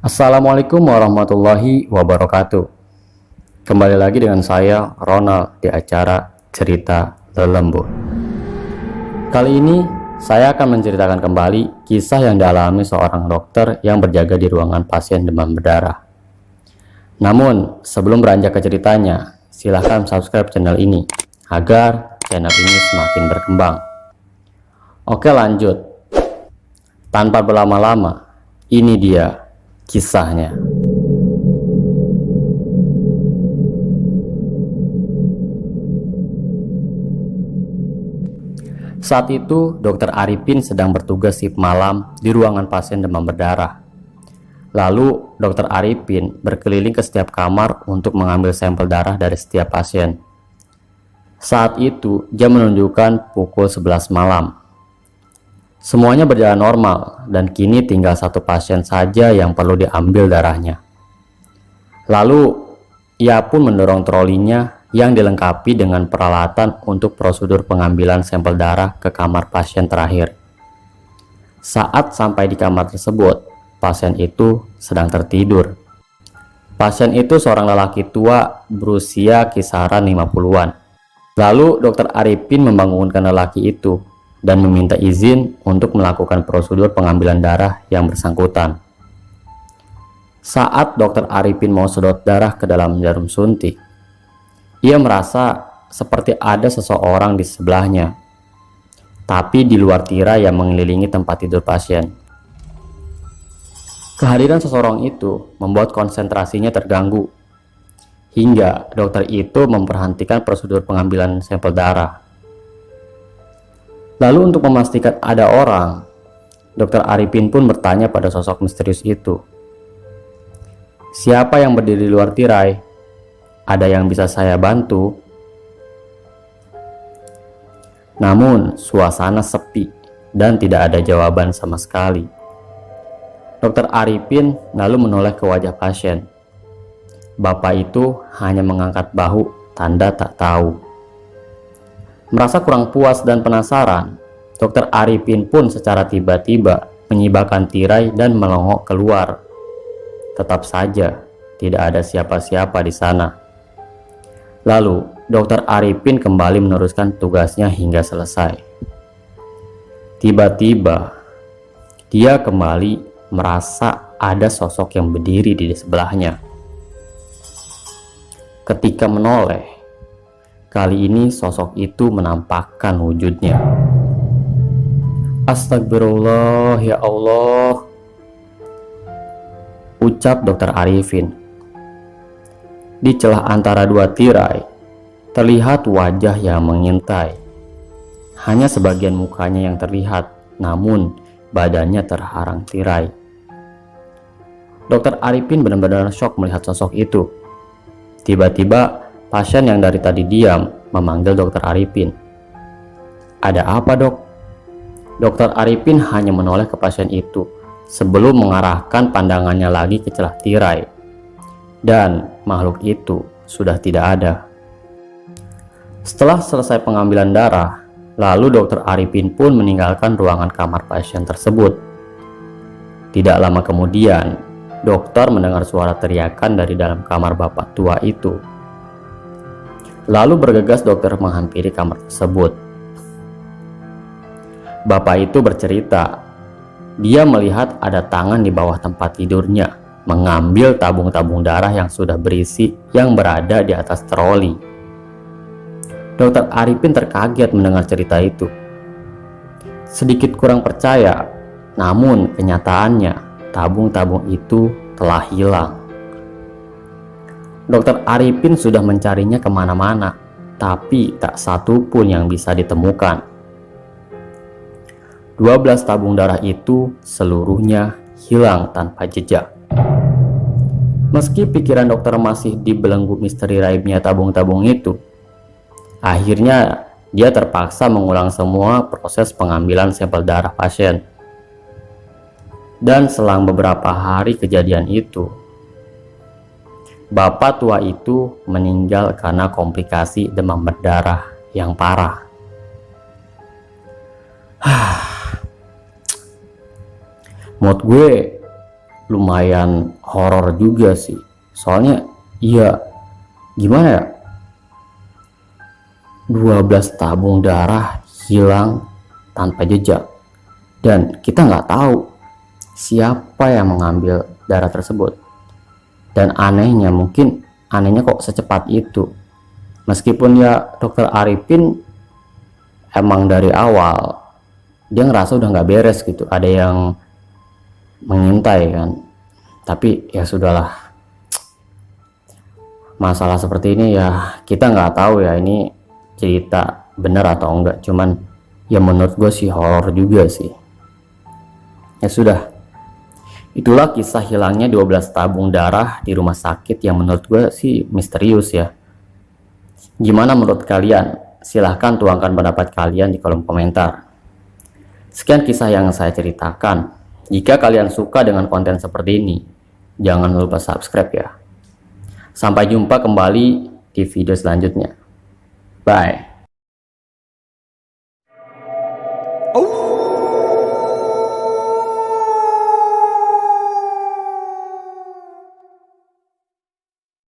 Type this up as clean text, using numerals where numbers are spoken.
Assalamualaikum warahmatullahi wabarakatuh. Kembali lagi dengan saya Ronald di acara Cerita Lelembut. Kali ini saya akan menceritakan kembali kisah yang dialami seorang dokter yang berjaga di ruangan pasien demam berdarah. Namun sebelum beranjak ke ceritanya, silahkan subscribe channel ini agar channel ini semakin berkembang. Oke, lanjut. Tanpa berlama-lama, ini dia kisahnya. Saat itu, Dr. Arifin sedang bertugas shift malam di ruangan pasien demam berdarah. Lalu, Dr. Arifin berkeliling ke setiap kamar untuk mengambil sampel darah dari setiap pasien. Saat itu, jam menunjukkan pukul 11 malam. Semuanya berjalan normal, dan kini tinggal satu pasien saja yang perlu diambil darahnya. Lalu, ia pun mendorong trolinya yang dilengkapi dengan peralatan untuk prosedur pengambilan sampel darah ke kamar pasien terakhir. Saat sampai di kamar tersebut, pasien itu sedang tertidur. Pasien itu seorang lelaki tua berusia kisaran 50-an. Lalu, Dr. Arifin membangunkan lelaki itu dan meminta izin untuk melakukan prosedur pengambilan darah yang bersangkutan. Saat Dr. Arifin mau sedot darah ke dalam jarum suntik, ia merasa seperti ada seseorang di sebelahnya, tapi di luar tirai yang mengelilingi tempat tidur pasien. Kehadiran seseorang itu membuat konsentrasinya terganggu, hingga dokter itu memperhentikan prosedur pengambilan sampel darah. Lalu untuk memastikan ada orang, Dr. Arifin pun bertanya pada sosok misterius itu. "Siapa yang berdiri di luar tirai? Ada yang bisa saya bantu?" Namun suasana sepi dan tidak ada jawaban sama sekali. Dr. Arifin lalu menoleh ke wajah pasien. Bapak itu hanya mengangkat bahu, tanda tak tahu. Merasa kurang puas dan penasaran, Dr. Arifin pun secara tiba-tiba menyibakkan tirai dan melongok keluar. Tetap saja, tidak ada siapa-siapa di sana. Lalu, Dr. Arifin kembali meneruskan tugasnya hingga selesai. Tiba-tiba, dia kembali merasa ada sosok yang berdiri di sebelahnya. Ketika menoleh, kali ini sosok itu menampakkan wujudnya. "Astagfirullah, ya Allah," ucap Dr. Arifin. Di celah antara dua tirai, terlihat wajah yang mengintai. Hanya sebagian mukanya yang terlihat, namun badannya terharang tirai. Dr. Arifin benar-benar shock melihat sosok itu. Tiba-tiba, pasien yang dari tadi diam memanggil Dr. Arifin. "Ada apa, Dok?" Dr. Arifin hanya menoleh ke pasien itu sebelum mengarahkan pandangannya lagi ke celah tirai. Dan makhluk itu sudah tidak ada. Setelah selesai pengambilan darah, lalu Dr. Arifin pun meninggalkan ruangan kamar pasien tersebut. Tidak lama kemudian, dokter mendengar suara teriakan dari dalam kamar bapak tua itu. Lalu bergegas dokter menghampiri kamar tersebut. Bapak itu bercerita, dia melihat ada tangan di bawah tempat tidurnya mengambil tabung-tabung darah yang sudah berisi yang berada di atas troli. Dr. Arifin terkaget mendengar cerita itu. Sedikit kurang percaya, namun kenyataannya tabung-tabung itu telah hilang. Dr. Arifin sudah mencarinya kemana-mana, tapi tak satu pun yang bisa ditemukan. 12 tabung darah itu seluruhnya hilang tanpa jejak. Meski pikiran dokter masih dibelenggu misteri raibnya tabung-tabung itu, akhirnya dia terpaksa mengulang semua proses pengambilan sampel darah pasien. Dan selang beberapa hari kejadian itu, bapak tua itu meninggal karena komplikasi demam berdarah yang parah. Mood gue lumayan horor juga sih. Soalnya ya gimana ya, 12 tabung darah hilang tanpa jejak, dan kita nggak tahu siapa yang mengambil darah tersebut. Dan anehnya kok secepat itu, meskipun ya dokter Arifin emang dari awal dia ngerasa udah nggak beres gitu, ada yang mengintai kan. Tapi ya sudahlah, masalah seperti ini ya kita nggak tahu ya ini cerita benar atau enggak, cuman ya menurut gue sih horor juga sih. Ya sudah, itulah kisah hilangnya 12 tabung darah di rumah sakit yang menurut gue sih misterius ya. Gimana menurut kalian? Silahkan tuangkan pendapat kalian di kolom komentar. Sekian kisah yang saya ceritakan. Jika kalian suka dengan konten seperti ini, jangan lupa subscribe ya. Sampai jumpa kembali di video selanjutnya. Bye.